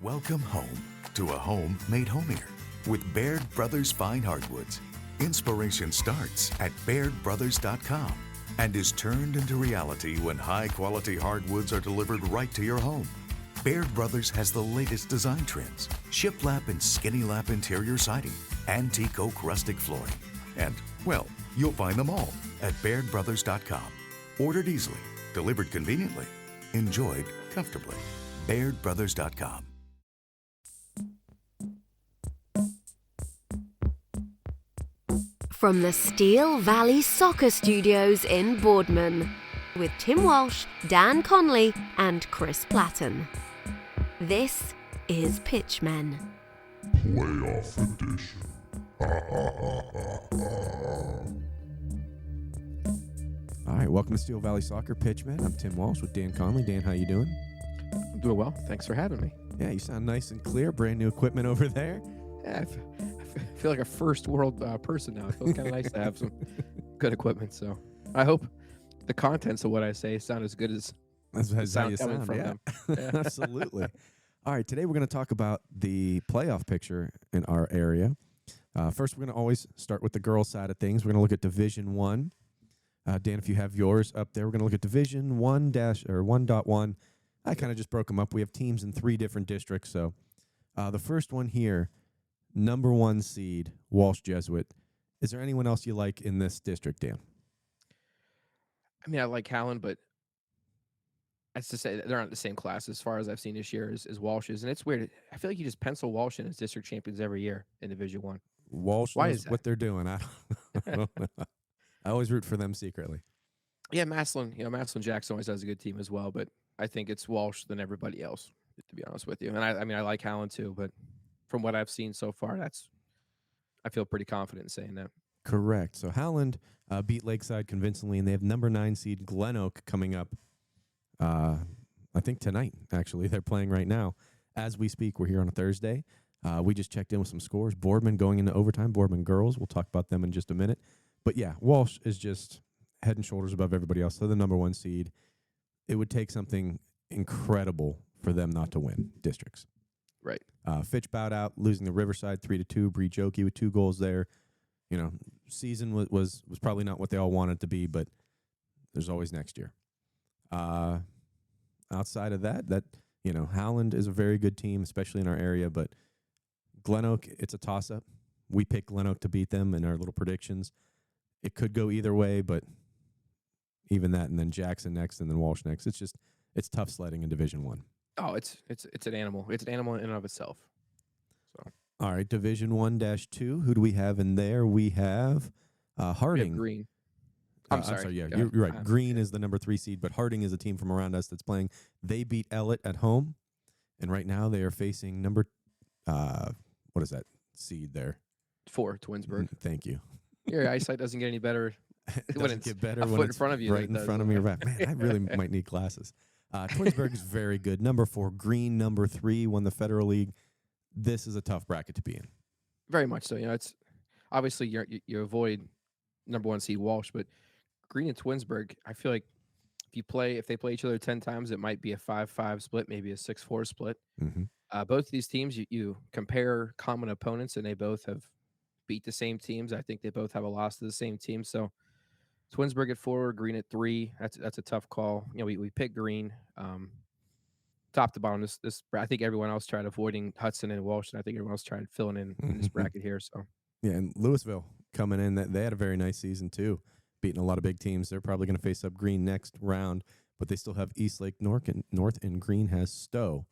Welcome home to a home made homier with Baird Brothers Fine Hardwoods. Inspiration starts at BairdBrothers.com and is turned into reality when high-quality hardwoods are delivered right to your home. Baird Brothers has the latest design trends, shiplap and skinny lap interior siding, antique oak rustic flooring, and, well, you'll find them all at BairdBrothers.com. Ordered easily, delivered conveniently, enjoyed comfortably. BairdBrothers.com. From the Steel Valley Soccer Studios in Boardman, with Tim Walsh, Dan Conley, and Chris Platten. This is Pitchmen. Playoff edition. All right, welcome to Steel Valley Soccer Pitchmen. I'm Tim Walsh with Dan Conley. Dan, how you doing? I'm doing well. Thanks for having me. Yeah, you sound nice and clear. Brand new equipment over there. Yeah, I feel like a first world person now. It feels kind of nice to have some good equipment. So I hope the contents of what I say sound as good as That's how you coming sound. from Yeah, them. Yeah. absolutely. All right, today we're going to talk about the playoff picture in our area. First, we're going to always start with the girls' side of things. We're going to look at Division 1. Dan, if you have yours up there, we're going to look at Division 1-1.1. I kind of just broke them up. We have teams in 3 different districts. So the first one here, number 1 seed, Walsh Jesuit. Is there anyone else you like in this district, Dan? I mean, I like Howland, but that's to say that they're not in the same class as far as I've seen this year as Walsh is. And it's weird. I feel like you just pencil Walsh in as district champions every year in Division 1. Walsh Why knows is that? what they're doing. I don't know. I always root for them secretly. Yeah, Maslin Jackson always has a good team as well, but I think it's Walsh than everybody else, to be honest with you. And I mean, I like Howland too, but from what I've seen so far, I feel pretty confident in saying that. Correct. So Howland beat Lakeside convincingly, and they have number 9 seed Glen Oak coming up. I think tonight, actually. They're playing right now. As we speak, we're here on a Thursday. We just checked in with some scores. Boardman going into overtime. Boardman girls. We'll talk about them in just a minute. But yeah, Walsh is just head and shoulders above everybody else. They're the number 1 seed. It would take something incredible for them not to win districts. Right. Fitch bowed out, losing to Riverside 3-2. Bree Jokey with 2 goals there. You know, season was probably not what they all wanted to be, but there's always next year. Outside of that, Howland is a very good team, especially in our area, but Glen Oak, it's a toss-up. We picked Glen Oak to beat them in our little predictions. It could go either way, but even that, and then Jackson next, and then Walsh next. It's tough sledding in Division 1. Oh, it's an animal. It's an animal in and of itself. So All right, Division 1-2. Who do we have in there? We have we Harding. have Green. I'm sorry. Yeah, you're right. Green is the number 3 seed, but Harding is a team from around us that's playing. They beat Ellett at home, and right now they are facing number what is that seed there? 4, Twinsburg. Thank you. Your eyesight doesn't get any better. It when doesn't it's get better a when foot in it's front of you. right in front of me. Man, I really might need glasses. Twinsburg is very good. Number 4, Green, number 3, won the Federal League. This is a tough bracket to be in. Very much so. You know, it's obviously you avoid number 1 seed Walsh, but Green and Twinsburg, I feel like if they play each other 10 times, it might be a 5-5 split, maybe a 6-4 split. Mm-hmm. Both of these teams, you compare common opponents, and they both have beat the same teams. I think they both have a loss to the same team. So Twinsburg at 4, Green at 3. That's a tough call. You know, we picked Green. Top to bottom, this I think everyone else tried avoiding Hudson and Walsh, and I think everyone else tried filling in this bracket here. So Yeah, and Louisville coming in, they had a very nice season too, beating a lot of big teams. They're probably going to face up Green next round, but they still have Eastlake North, and Green has Stowe.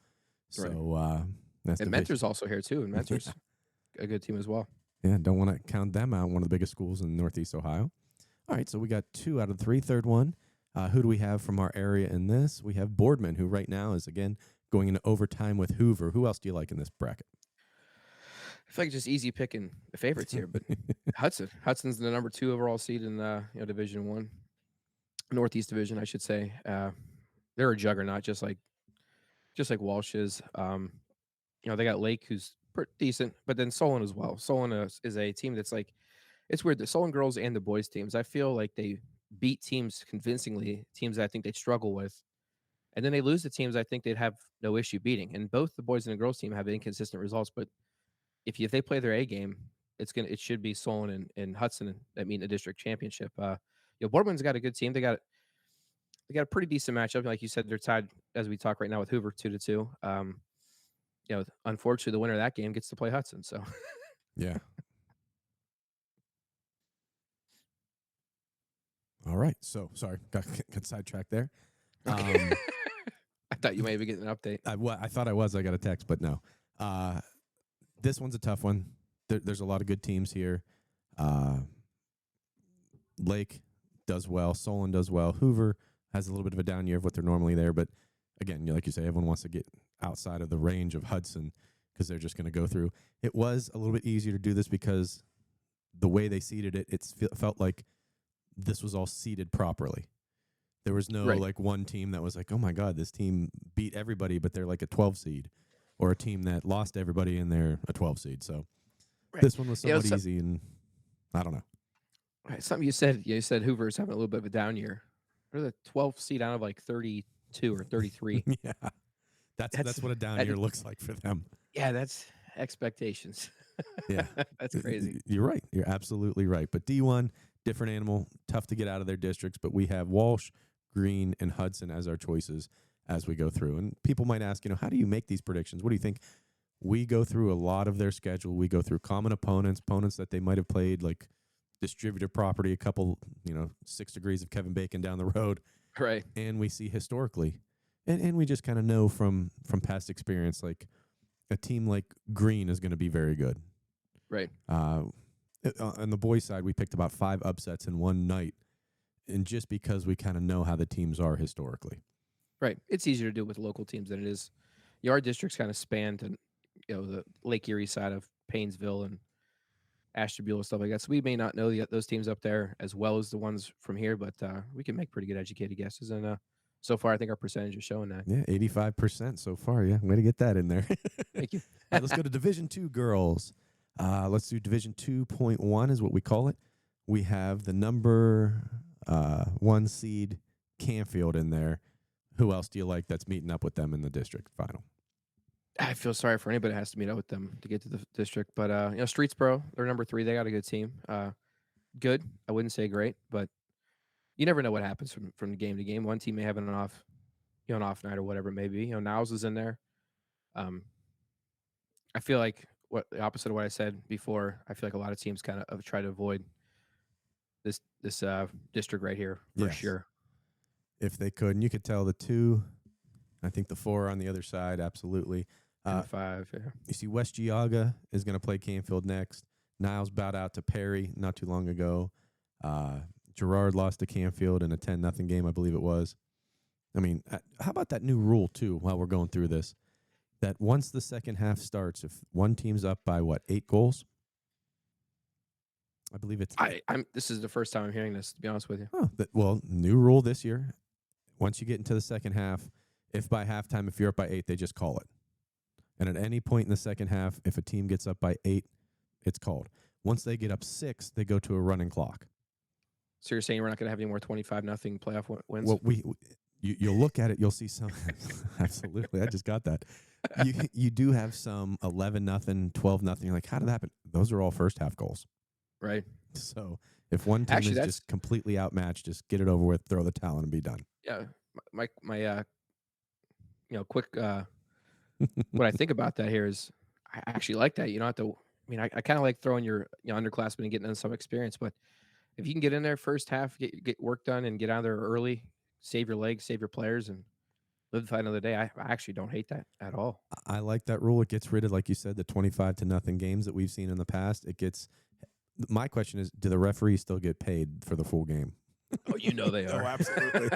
So that's and Mentor's also here too, and Mentor's a good team as well. Yeah, don't want to count them out. One of the biggest schools in Northeast Ohio. All right, so we got 2 out of 3. Third one. Who do we have from our area in this? We have Boardman, who right now is, again, going into overtime with Hoover. Who else do you like in this bracket? I feel like it's just easy picking the favorites here, but Hudson's the number 2 overall seed in Division 1, Northeast Division, I should say. They're a juggernaut, just like Walsh is. They got Lake, who's pretty decent, but then Solon as well. Solon is a team that's like, it's weird. The Solon girls and the boys teams, I feel like they beat teams convincingly, teams that I think they struggle with. And then they lose to teams I think they'd have no issue beating. And both the boys and the girls team have inconsistent results, but if they play their A game, it should be Solon and Hudson that meet in the district championship. Boardman's got a good team. They got a pretty decent matchup. Like you said, they're tied as we talk right now with Hoover 2-2. Unfortunately, the winner of that game gets to play Hudson. So Yeah. All right. So sorry, got sidetracked there. I thought you might be getting an update. I thought I was. I got a text, but no. This one's a tough one. There's a lot of good teams here. Lake does well. Solon does well. Hoover has a little bit of a down year of what they're normally there. But again, like you say, everyone wants to get outside of the range of Hudson because they're just going to go through. It was a little bit easier to do this because the way they seeded it, felt like this was all seeded properly. There was no like one team that was like, oh my God, this team beat everybody, but they're like a 12 seed, or a team that lost everybody and they're a 12 seed. So this one was somewhat easy, and I don't know. Right, something you said Hoover's having a little bit of a down year. They're the 12th seed out of like 32 or 33. Yeah, that's what a down year looks like for them. Yeah, that's expectations. Yeah, that's crazy. You're right. You're absolutely right. But D1, different animal, tough to get out of their districts. But we have Walsh, Green, and Hudson as our choices as we go through. And people might ask, how do you make these predictions? What do you think? We go through a lot of their schedule. We go through common opponents that they might have played, like distributor property, a couple, 6 degrees of Kevin Bacon down the road. Right. And we see historically. And we just kind of know from past experience, like a team like Green is going to be very good. Right. On the boys' side, we picked about 5 upsets in one night, and just because we kind of know how the teams are historically. Right. It's easier to do with local teams than it is. Our districts kind of spanned, and the Lake Erie side of Paynesville and Ashtabula and stuff like that. So we may not know those teams up there as well as the ones from here, but we can make pretty good educated guesses. And so far, I think our percentage is showing that. Yeah, 85% so far. Yeah, way to get that in there. Thank you. All right, let's go to Division II girls. Let's do Division 2.1 is what we call it. We have the number 1 seed Canfield in there. Who else do you like that's meeting up with them in the district final? I feel sorry for anybody that has to meet up with them to get to the district. But, Streetsboro, they're number 3. They got a good team. Good. I wouldn't say great, but you never know what happens from game to game. One team may have an off night or whatever it may be. Niles is in there. I feel like the opposite of what I said before. I feel like a lot of teams kind of try to avoid this district right here for sure. If they could, and you could tell the 2, I think the 4 on the other side, absolutely. 5, yeah. You see West Geauga is going to play Canfield next. Niles bowed out to Perry not too long ago. Girard lost to Canfield in a 10-0 game, I believe it was. I mean, how about that new rule, too, while we're going through this? That once the second half starts, if one team's up by, 8 goals? I believe it's... This is the first time I'm hearing this, to be honest with you. Oh, new rule this year. Once you get into the second half, if by halftime, if you're up by 8, they just call it. And at any point in the second half, if a team gets up by 8, it's called. Once they get up 6, they go to a running clock. So you're saying we're not going to have any more 25-0 playoff wins? Well, you'll look at it, you'll see some. Absolutely, I just got that. You do have some 11-0, 12-0. You're like, how did that happen? Those are all first half goals. Right. So if one team is just completely outmatched, just get it over with, throw the towel, and be done. Yeah, my quick. What I think about that here is, I actually like that. You don't have to. I mean, I kind of like throwing your underclassmen and getting them some experience, but if you can get in there first half, get work done, and get out of there early, save your legs, save your players, and live the fight another day, I actually don't hate that at all. I like that rule. It gets rid of, like you said, the 25-0 games that we've seen in the past. My question is, do the referees still get paid for the full game? Oh, they are. Oh, absolutely.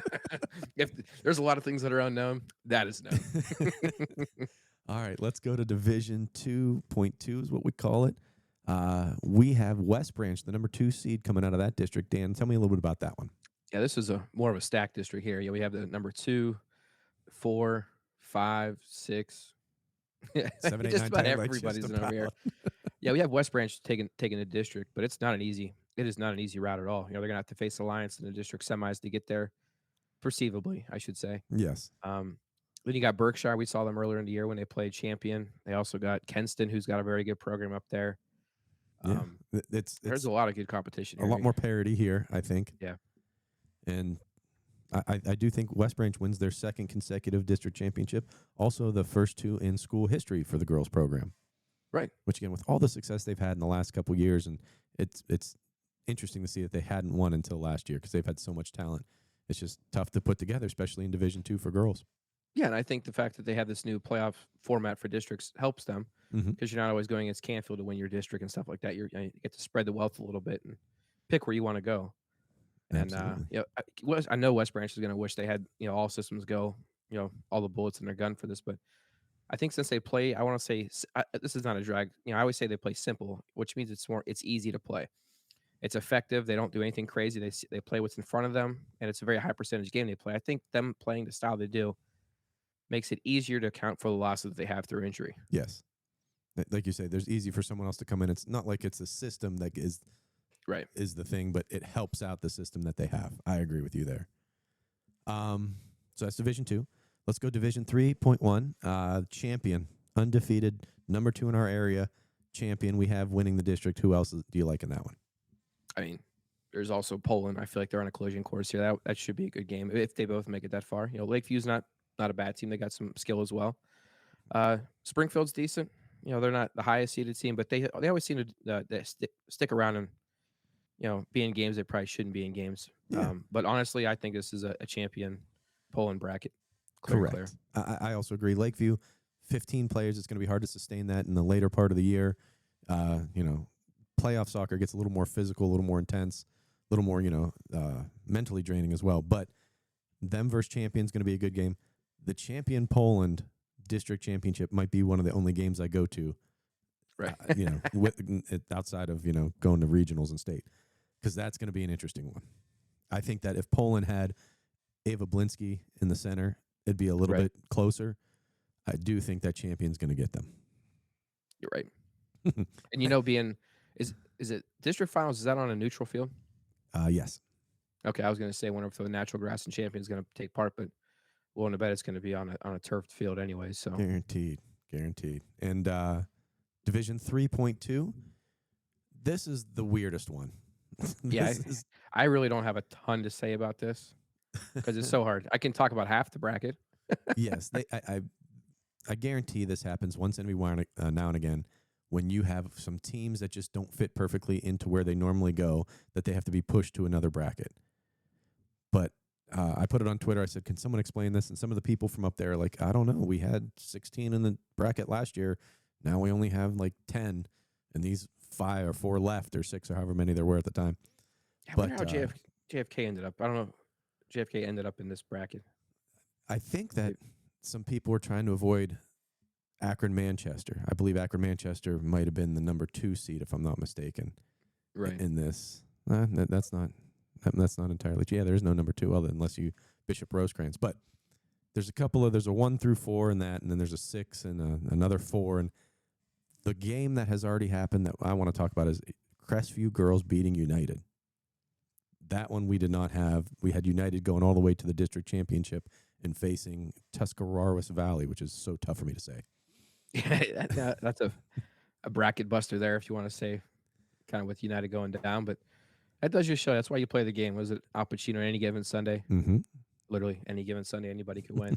If there's a lot of things that are unknown, that is known. All right, let's go to Division 2.2 is what we call it. We have West Branch, the number 2 seed, coming out of that district. Dan, tell me a little bit about that one. Yeah, this is more of a stacked district here. Yeah, we have the number 2, 4, 5, 6. 7, 8, just 9, about 10, everybody's just in over here. Yeah, we have West Branch taking a district, but it is not an easy route at all. They're gonna have to face Alliance in the district semis to get there. perceivably, I should say. Yes. Then you got Berkshire. We saw them earlier in the year when they played Champion. They also got Kenston, who's got a very good program up there. Yeah. There's It's a lot of good competition a here. lot more parity here, I think. Yeah. And I do think West Branch wins their second consecutive district championship. Also, the first two in school history for the girls program. Right. Which, again, with all the success they've had in the last couple years, and it's interesting to see that they hadn't won until last year because they've had so much talent. It's just tough to put together, especially in Division II for girls. Yeah, and I think the fact that they have this new playoff format for districts helps them because you're not always going against Canfield to win your district and stuff like that. You get to spread the wealth a little bit and pick where you want to go. And I know West Branch is going to wish they had all systems go, all the bullets in their gun for this. But I think since they play, I want to say this is not a drag. I always say they play simple, which means it's easy to play. It's effective. They don't do anything crazy. They play what's in front of them, and it's a very high percentage game they play. I think them playing the style they do makes it easier to account for the losses that they have through injury. Yes. Like you say, there's easy for someone else to come in. It's not like it's a system that is the thing, but it helps out the system that they have. I agree with you there. So that's Division 2. Let's go Division 3.1. Champion, undefeated, number 2 in our area. Champion, we have winning the district. Who else do you like in that one? I mean, there's also Poland. I feel like they're on a collision course here. That should be a good game if they both make it that far. Lakeview's not a bad team. They got some skill as well. Springfield's decent. They're not the highest seeded team, but they always seem to stick around and be in games they probably shouldn't be in games. Yeah. But honestly, I think this is a champion Poland bracket. Correct. I also agree. Lakeview, 15 players. It's going to be hard to sustain that in the later part of the year. Playoff soccer gets a little more physical, a little more intense, a little more, mentally draining as well. But them versus Champion is going to be a good game. The Champion Poland district championship might be one of the only games I go to, right? Outside of going to regionals and state, because that's going to be an interesting one. I think that if Poland had Ava Blinsky in the center, it'd be a little bit closer. I do think that Champion's going to get them. You're right. And being is it district finals? Is that on a neutral field? Yes. Okay, I was going to say wonder if the natural grass and Champion's going to take part, but willing to bet it's going to be on a turfed field anyway. So guaranteed. And Division 3.2. This is the weirdest one. I really don't have a ton to say about this because it's so hard. I can talk about half the bracket. Yes, I guarantee this happens once every now and again when you have some teams that just don't fit perfectly into where they normally go, that they have to be pushed to another bracket. But I put it on Twitter. I said, can someone explain this? And some of the people from up there are like, I don't know. We had 16 in the bracket last year. Now we only have like 10. And these 5 or 4 left or 6 or however many there were at the time. I wonder how JFK ended up. I don't know. JFK ended up in this bracket. I think that some people were trying to avoid Akron-Manchester. I believe Akron-Manchester might have been the number 2 seed, if I'm not mistaken. Right. In this. That's not entirely true. Yeah, there's no number 2 unless you Bishop Rosecrans. But there's there's a 1 through 4 in that, and then there's a 6 and another 4. And the game that has already happened that I want to talk about is Crestview girls beating United. That one we did not have. We had United going all the way to the district championship and facing Tuscarawas Valley, which is so tough for me to say. Yeah, that's a bracket buster there, if you want to say, kind of with United going down. But that does just show that's why you play the game. Was it Al Pacino any given Sunday? Mm-hmm. Literally any given Sunday, anybody could win.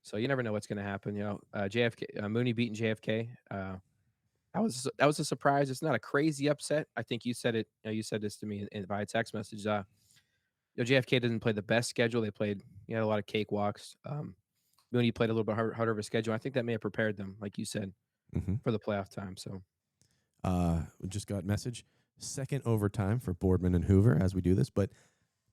So you never know what's going to happen. JFK, Mooney beating JFK. That was a surprise. It's not a crazy upset. I think you said it. You said this to me via text message. JFK didn't play the best schedule. They played. Had a lot of cakewalks. Mooney played a little bit harder of a schedule. I think that may have prepared them, like you said, for the playoff time. So, we just got message. Second overtime for Boardman and Hoover as we do this, but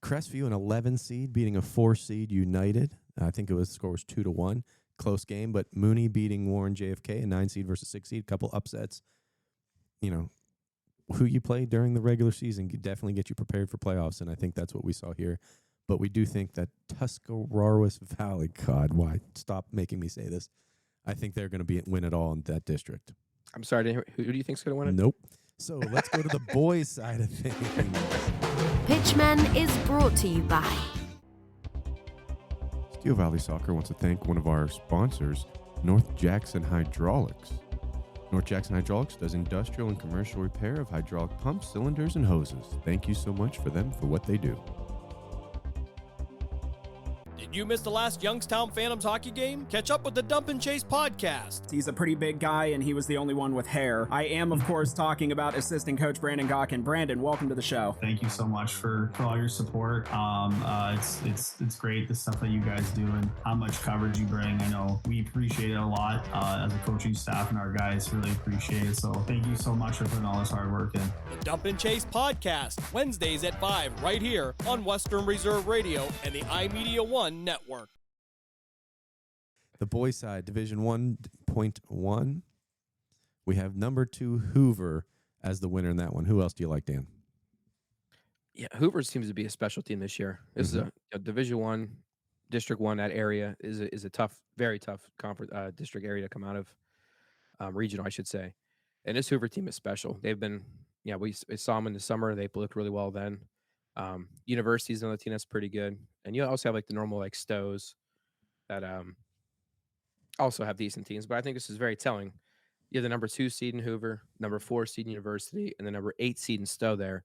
Crestview, an 11 seed, beating a 4 seed United. I think score was 2-1. Close game, but Mooney beating Warren JFK, a 9 seed versus 6 seed, couple upsets. Who you play during the regular season can definitely get you prepared for playoffs, and I think that's what we saw here. But we do think that Tuscarawas Valley, God, why stop making me say this? I think they're going to win it all in that district. I'm sorry, who do you think's going to win it? Nope. So let's go to the boys' side of things. Pitchman is brought to you by Radio Valley Soccer wants to thank one of our sponsors, North Jackson Hydraulics. North Jackson Hydraulics does industrial and commercial repair of hydraulic pumps, cylinders, and hoses. Thank you so much for them for what they do. Did you miss the last Youngstown Phantoms hockey game? Catch up with the Dump and Chase podcast. He's a pretty big guy, and he was the only one with hair. I am, of course, talking about assistant coach Brandon Gawkin. Brandon, welcome to the show. Thank you so much for all your support. It's great, the stuff that you guys do and how much coverage you bring. I know we appreciate it a lot as a coaching staff, and our guys really appreciate it. So thank you so much for putting all this hard work in. The Dump and Chase podcast, Wednesdays at 5, right here on Western Reserve Radio and the iMedia One network. The boys side, Division 1.1. We have number 2 Hoover as the winner in that one. Who else do you like, Dan? Yeah, Hoover seems to be a special team this year. This is a Division 1, District 1. That area is a tough, very tough conference district area to come out of, regional, I should say. And this Hoover team is special. They've been, we saw them in the summer. They looked really well then. University's another team that's pretty good. And you also have like the normal like Stows that also have decent teams. But I think this is very telling. You have the number 2 seed in Hoover, number 4 seed in University, and the number 8 seed in Stowe there.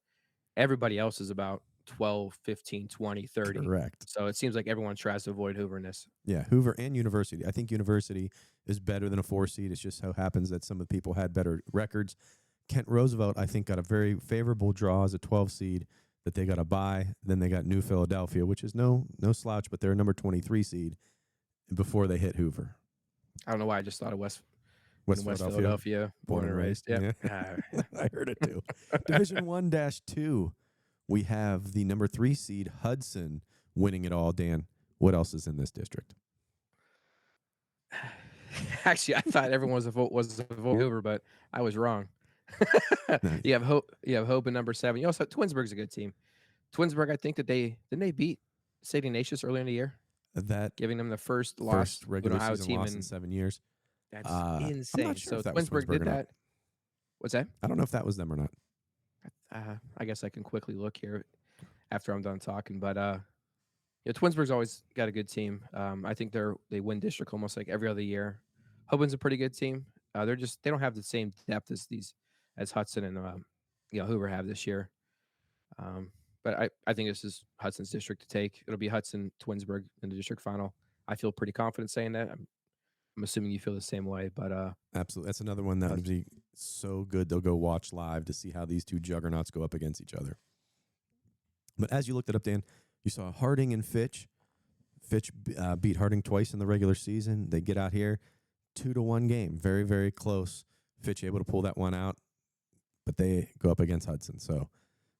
Everybody else is about 12, 15, 20, 30. Correct. So it seems like everyone tries to avoid Hoover in this. Yeah, Hoover and University. I think University is better than a 4 seed. It's just how happens that some of the people had better records. Kent Roosevelt, I think, got a very favorable draw as a 12 seed that they got a bye. Then they got New Philadelphia, which is no slouch, but they're a number 23 seed before they hit Hoover. I don't know why I just thought of West Philadelphia, Philadelphia, born and raised. Yeah. I heard it too. Division 1-2, we have the number 3 seed Hudson winning it all. Dan, what else is in this district? Actually, I thought everyone was a vote Hoover, but I was wrong. Nice. You have Hope in number 7. You also have Twinsburg's a good team. Twinsburg, I think that didn't they beat St. Ignatius earlier in the year, That giving them the first regular Ohio season team loss in 7 years. That's I'm insane. not sure So if that was Twinsburg Twinsburg did or not. that. What's that? I don't know if that was them or not. I guess I can quickly look here after I'm done talking. But Twinsburg's always got a good team. I think they win district almost like every other year. Hoban's a pretty good team. They don't have the same depth as Hudson and Hoover have this year. But I think this is Hudson's district to take. It'll be Hudson Twinsburg in the district final. I feel pretty confident saying that. I'm assuming you feel the same way, but Absolutely. That's another one that would be so good. They'll go watch live to see how these two juggernauts go up against each other. But as you looked it up, Dan, you saw Harding and Fitch. Fitch beat Harding twice in the regular season. They get out here, 2-1 game. Very, very close. Fitch able to pull that one out, but they go up against Hudson. So,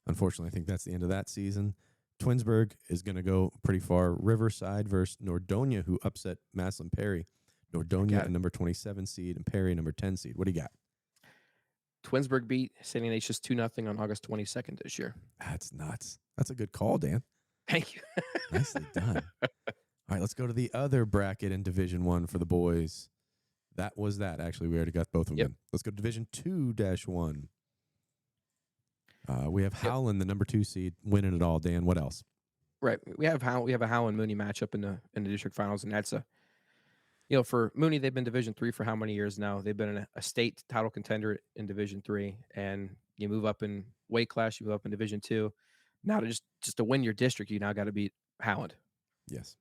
unfortunately, I think that's the end of that season. Twinsburg is going to go pretty far. Riverside versus Nordonia, who upset Maslin Perry. Nordonia, a number 27 seed, and Perry, number 10 seed. What do you got? Twinsburg beat St. Ignatius 2-0 on August 22nd this year. That's nuts. That's a good call, Dan. Thank you. Nicely done. All right, let's go to the other bracket in Division 1 for the boys. That was that. Actually, we already got both of them. Yep. In. Let's go to Division 2-1. We have Howland, the number 2 seed, winning it all. Dan, what else? Right. We have a Howland Mooney matchup in the district finals, and that's for Mooney, they've been Division 3 for how many years now? They've been a state title contender in Division 3, and you move up in weight class, you move up in Division 2. Now just to win your district, you now got to beat Howland. Yes.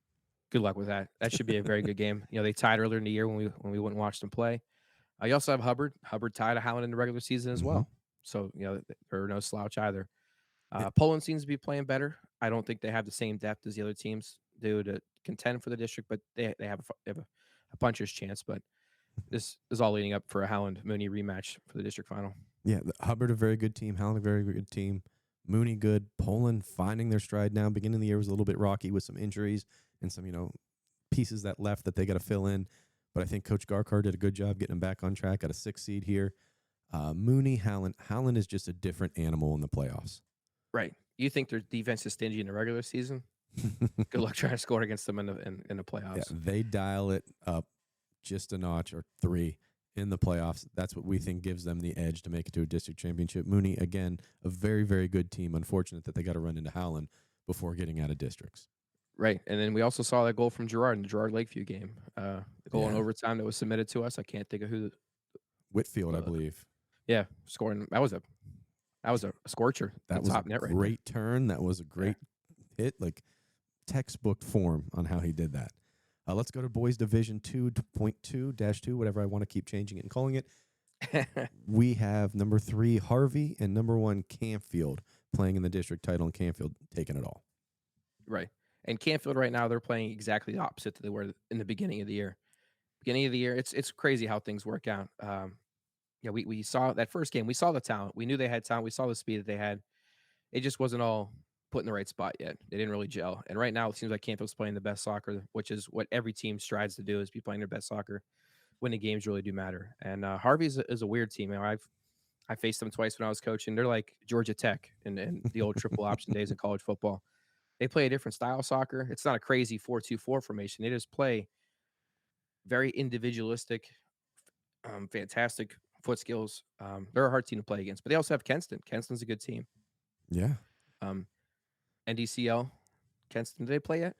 Good luck with that. That should be a very good game. They tied earlier in the year when we went and watched them play. You also have Hubbard. Hubbard tied a Howland in the regular season as well. So they're no slouch either. Poland seems to be playing better. I don't think they have the same depth as the other teams do to contend for the district, but they have a puncher's chance. But this is all leading up for a Howland Mooney rematch for the district final. Yeah, Hubbard a very good team. Howland a very good team. Mooney good. Poland finding their stride now. Beginning of the year was a little bit rocky with some injuries and some pieces that left that they got to fill in. But I think Coach Garkar did a good job getting them back on track. Got a 6 seed here. Mooney, Howland. Howland is just a different animal in the playoffs. Right. You think their defense is stingy in the regular season? Good luck trying to score against them in the playoffs. Yeah, they dial it up just a notch or 3 in the playoffs. That's what we think gives them the edge to make it to a district championship. Mooney, again, a very, very good team. Unfortunate that they got to run into Howland before getting out of districts. Right. And then we also saw that goal from Gerard in the Gerard Lakeview game. The goal in Yeah. overtime that was submitted to us. I can't think of who. Whitfield, I believe. Yeah, scoring. That was a scorcher. That The was top a net right there. great turn. That was a great hit, like textbook form on how he did that. Let's go to boys division 2.2-2, whatever I want to keep changing it and calling it. We have number 3 Harvey and number 1 Campfield playing in the district title, and Campfield taking it all. Right. And Canfield right now, they're playing exactly the opposite that they were in the beginning of the year. Beginning of the year, it's crazy how things work out. We saw that first game. We saw the talent. We knew they had talent. We saw the speed that they had. It just wasn't all put in the right spot yet. They didn't really gel. And right now, it seems like Canfield's playing the best soccer, which is what every team strives to do, is be playing their best soccer when the games really do matter. And Harvey is a weird team. I faced them twice when I was coaching. They're like Georgia Tech and the old triple option days in college football. They play a different style of soccer. It's not a crazy 4-2-4 formation. They just play very individualistic, fantastic foot skills. They're a hard team to play against, but they also have Kenston. Kenston's a good team. Yeah. NDCL, Kenston, did they play yet?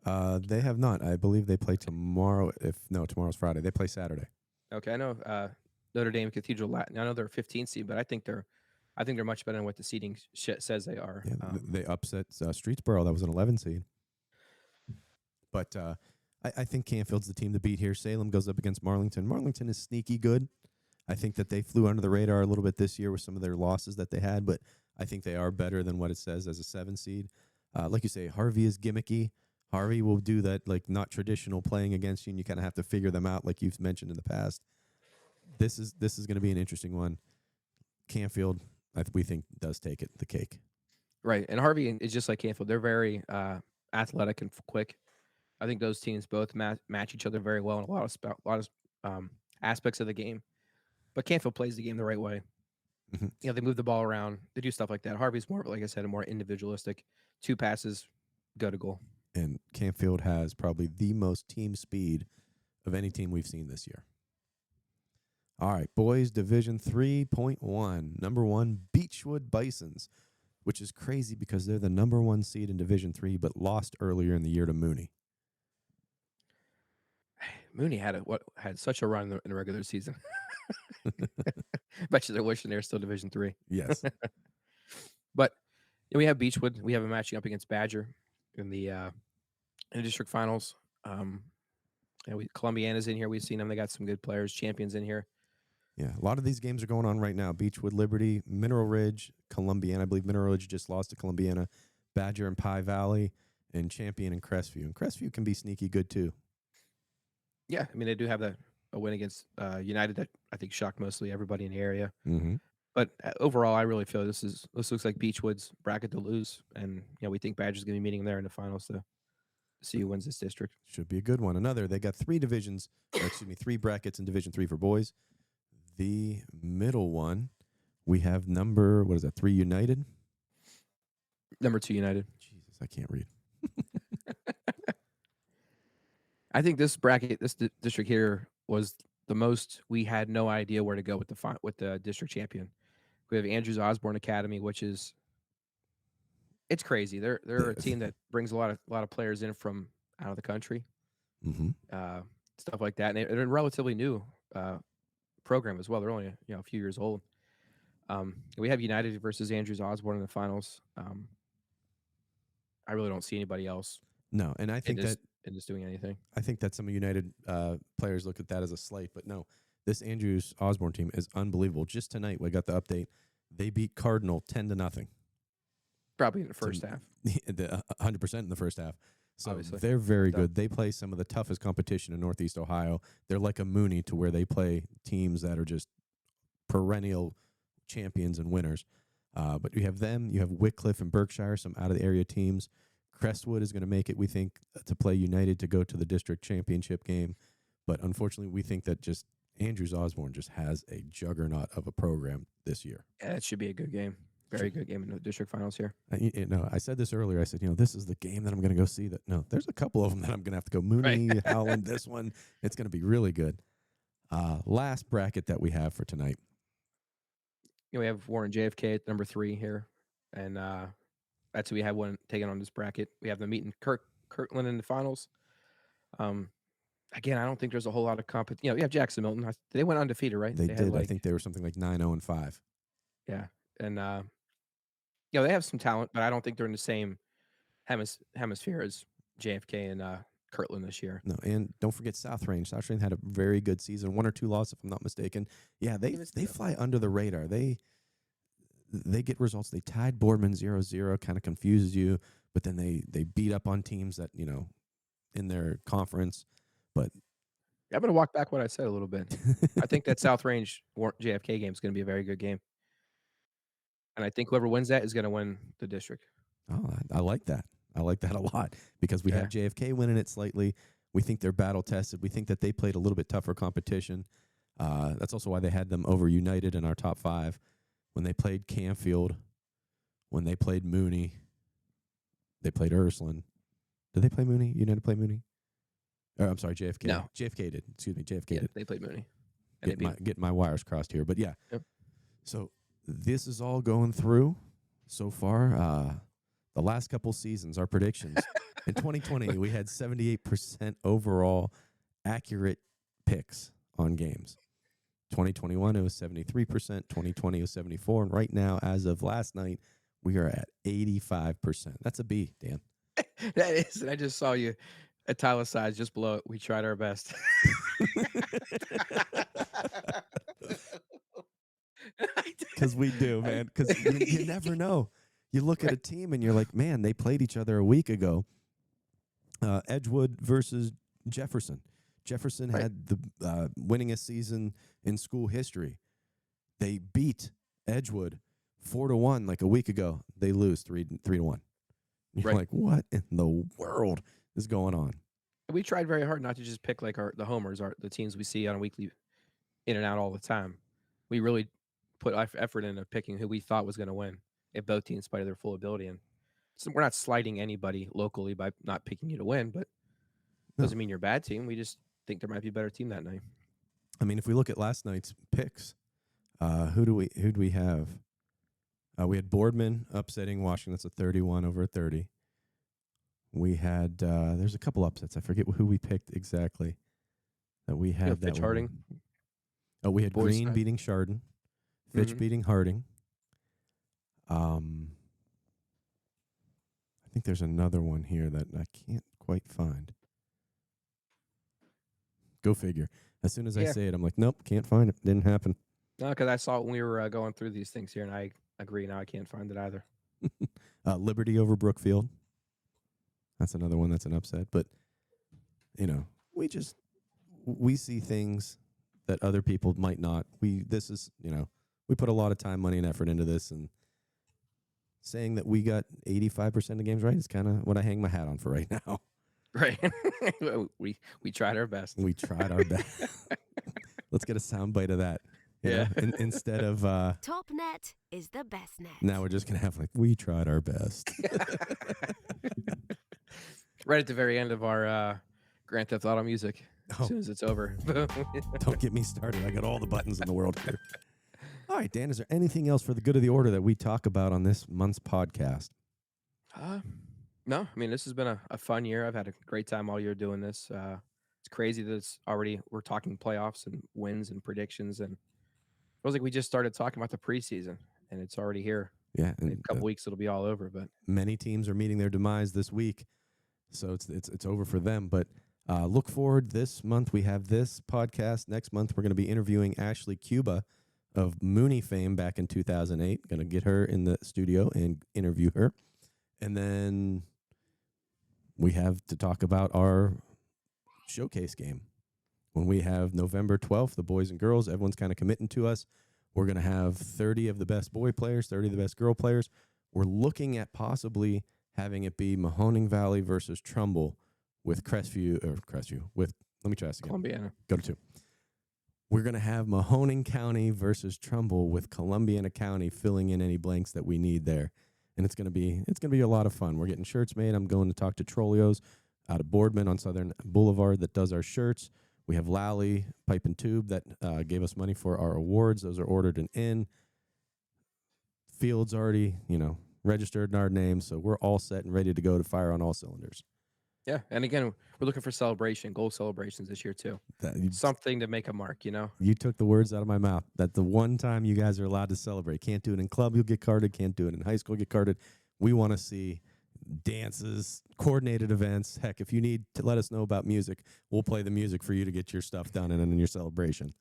They have not. I believe they play tomorrow. Tomorrow's Friday. They play Saturday. Okay, I know Notre Dame Cathedral Latin. I know they're a 15 seed, but I think they're much better than what the seeding says they are. Yeah, they upset Streetsboro. That was an 11 seed. But I think Canfield's the team to beat here. Salem goes up against Marlington. Marlington is sneaky good. I think that they flew under the radar a little bit this year with some of their losses that they had, but I think they are better than what it says as a 7 seed. Like you say, Harvey is gimmicky. Harvey will do that, like, not traditional playing against you, and you kind of have to figure them out, like you've mentioned in the past. This is going to be an interesting one. Canfield, we think, does take it, the cake. Right, and Harvey is just like Canfield. They're very athletic and quick. I think those teams both match each other very well in a lot of aspects of the game. But Canfield plays the game the right way. Mm-hmm. They move the ball around. They do stuff like that. Harvey's more, like I said, a more individualistic. 2 passes, go to goal. And Canfield has probably the most team speed of any team we've seen this year. All right, boys, Division 3.1. Number 1, Beechwood Bisons, which is crazy because they're the number 1 seed in Division 3, but lost earlier in the year to Mooney. Mooney had such a run in the regular season. Bet you they're wishing they're still Division 3. Yes. But we have Beechwood. We have a matching up against Badger in the district finals. Columbiana's in here. We've seen them. They got some good players. Champions in here. Yeah, a lot of these games are going on right now. Beechwood, Liberty, Mineral Ridge, Columbiana. I believe Mineral Ridge just lost to Columbiana. Badger and Pie Valley, and Champion and Crestview. And Crestview can be sneaky good too. Yeah, I mean, they do have a win against United that I think shocked mostly everybody in the area. Mm-hmm. But overall, I really feel this looks like Beechwood's bracket to lose, and we think Badger's going to be meeting them there in the finals to see who wins this district. Should be a good one. They got 3 divisions, 3 brackets in Division 3 for boys. The middle one, we have number 3 United? Number 2 United. Jesus, I can't read. I think this bracket, this district here, was the most we had no idea where to go with the district champion. We have Andrews Osborne Academy, which is it's crazy. They're a team that brings a lot of players in from out of the country, stuff like that, and they're a relatively new program as well. They're only a few years old. We have United versus Andrews Osborne in the finals. I really don't see anybody else. No, and I think that just doing anything. I think that some United players look at that as a slight, but no, this Andrews Osborne team is unbelievable. Just tonight, we got the update. They beat Cardinal 10-0. Probably in the first half. 100% in the first half. So Obviously. they're very good. They play some of the toughest competition in Northeast Ohio. They're like a Mooney to where they play teams that are just perennial champions and winners. But you have them. You have Wycliffe and Berkshire, some out-of-the-area teams. Crestwood is going to make it, we think, to play United to go to the district championship game. But unfortunately, we think that just Andrews Osborne just has a juggernaut of a program this year. Yeah, it should be a good game. Very good game in the district finals here. I said this earlier. I said, this is the game that I'm going to go see. There's a couple of them that I'm going to have to go. Mooney, right. Howland, this one. It's going to be really good. Last bracket that we have for tonight. We have Warren JFK at number 3 here. And that's who we have one taking on this bracket. We have them meeting Kirk Kirtland in the finals. Again, I don't think there's a whole lot of competition. You have Jackson Milton. They went undefeated, right? They had did. I think they were something like 9-0-5. yeah, and they have some talent, but I don't think they're in the same hemisphere as JFK and Kirtland this year. No, and don't forget South Range. South Range had a very good season, 1 or 2 losses, if I'm not mistaken. Yeah, they fly under the radar. They get results. They tied Boardman 0-0, kind of confuses you, but then they beat up on teams that, in their conference. But I'm going to walk back what I said a little bit. I think that South Range JFK game is going to be a very good game. And I think whoever wins that is going to win the district. Oh, I like that. I like that a lot because we have JFK winning it slightly. We think they're battle tested. We think that they played a little bit tougher competition. That's also why they had them over United in our top 5. When they played Canfield, when they played Mooney, they played Ursuline. Did they play Mooney? United play Mooney? I'm sorry, JFK. No. JFK did. Excuse me, JFK did. They played Mooney. Get my wires crossed here. But yeah. Yep. So this is all going through so far. The last couple seasons, our predictions. In 2020, we had 78% overall accurate picks on games. 2021, it was 73%. 2020 was 74%. And right now, as of last night, we are at 85%. That's a B, Dan. That is. I just saw you italicized just below it. We tried our best. Because we do, man. Because you never know. You look at a team and you're like, man, they played each other a week ago. Edgewood versus Jefferson. Jefferson had the winningest season in school history. They beat Edgewood 4-1 like a week ago. They lose 3-1. You're like, what in the world is going on? We tried very hard not to just pick like the homers, the teams we see on a weekly in and out all the time. We really put effort into picking who we thought was going to win if both teams played their full ability. And so we're not slighting anybody locally by not picking you to win, but doesn't mean you're a bad team. We just think there might be a better team that night. I mean, if we look at last night's picks, who do we have? We had Boardman upsetting Washington. That's a 31-30. We had there's a couple upsets. I forget who we picked exactly. That we had Fitch Harding. Oh, we had Boys Green side. beating Chardon, Fitch beating Harding. I think there's another one here that I can't quite find. Go figure. As soon as I say it, I'm like, nope, can't find it. Didn't happen. No, because I saw it when we were going through these things here, and I agree. Now I can't find it either. Liberty over Brookfield. That's another one that's an upset. But, we see things that other people might not. We put a lot of time, money, and effort into this, and saying that we got 85% of games right is kind of what I hang my hat on for right now. Right. we tried our best. We tried our best. Let's get a soundbite of that. Yeah. Instead of Top net is the best net. now we're just gonna have we tried our best. Right at the very end of our Grand Theft Auto music. As soon as it's over. Don't get me started. I got all the buttons in the world here. All right, Dan, is there anything else for the good of the order that we talk about on this month's podcast? No. I mean, this has been a fun year. I've had a great time all year doing this. It's crazy that we're talking playoffs and wins and predictions. And it feels like we just started talking about the preseason, and it's already here. Yeah. In a couple weeks, it'll be all over. But many teams are meeting their demise this week, so it's over for them. But look forward. This month we have this podcast. Next month we're going to be interviewing Ashley Cuba of Mooney fame back in 2008. Going to get her in the studio and interview her. And then we have to talk about our showcase game. When we have November 12th, the boys and girls, everyone's kind of committing to us. We're going to have 30 of the best boy players, 30 of the best girl players. We're looking at possibly having it be Mahoning Valley versus Trumbull with Crestview. Let me try this again. Columbiana. Go to 2. We're going to have Mahoning County versus Trumbull with Columbiana County filling in any blanks that we need there. And it's going to be a lot of fun. We're getting shirts made. I'm going to talk to Trollios out of Boardman on Southern Boulevard that does our shirts. We have Lally Pipe and Tube that gave us money for our awards. Those are ordered and in. Field's already, registered in our name, so we're all set and ready to go to fire on all cylinders. Yeah, and again, we're looking for goal celebrations this year too. Something to make a mark, You took the words out of my mouth. That the one time you guys are allowed to celebrate. Can't do it in club, you'll get carded. Can't do it in high school, get carded. We want to see dances, coordinated events. Heck, if you need to let us know about music, we'll play the music for you to get your stuff done and in your celebration.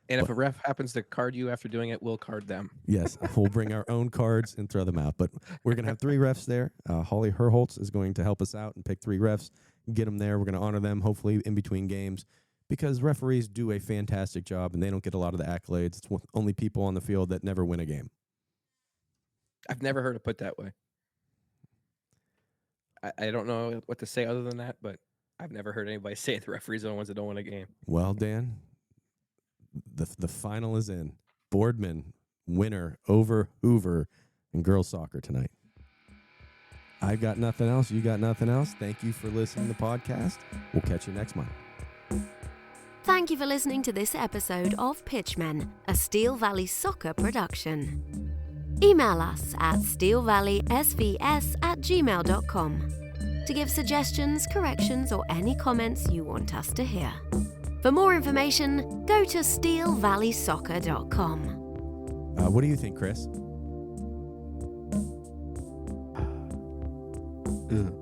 And if a ref happens to card you after doing it, we'll card them. Yes, we'll bring our own cards and throw them out. But we're going to have 3 refs there. Holly Herholtz is going to help us out and pick 3 refs, get them there. We're going to honor them, hopefully, in between games, because referees do a fantastic job, and they don't get a lot of the accolades. It's only people on the field that never win a game. I've never heard it put that way. I don't know what to say other than that, but I've never heard anybody say the referees are the ones that don't win a game. Well, Dan, the final is in. Boardman, winner over Hoover in girls soccer tonight. I got nothing else. You got nothing else. Thank you for listening to the podcast. We'll catch you next month. Thank you for listening to this episode of Pitchmen, a Steel Valley Soccer production. Email us at steelvalleysvs@gmail.com to give suggestions, corrections, or any comments you want us to hear. For more information, go to steelvalleysoccer.com. What do you think, Chris? Ugh.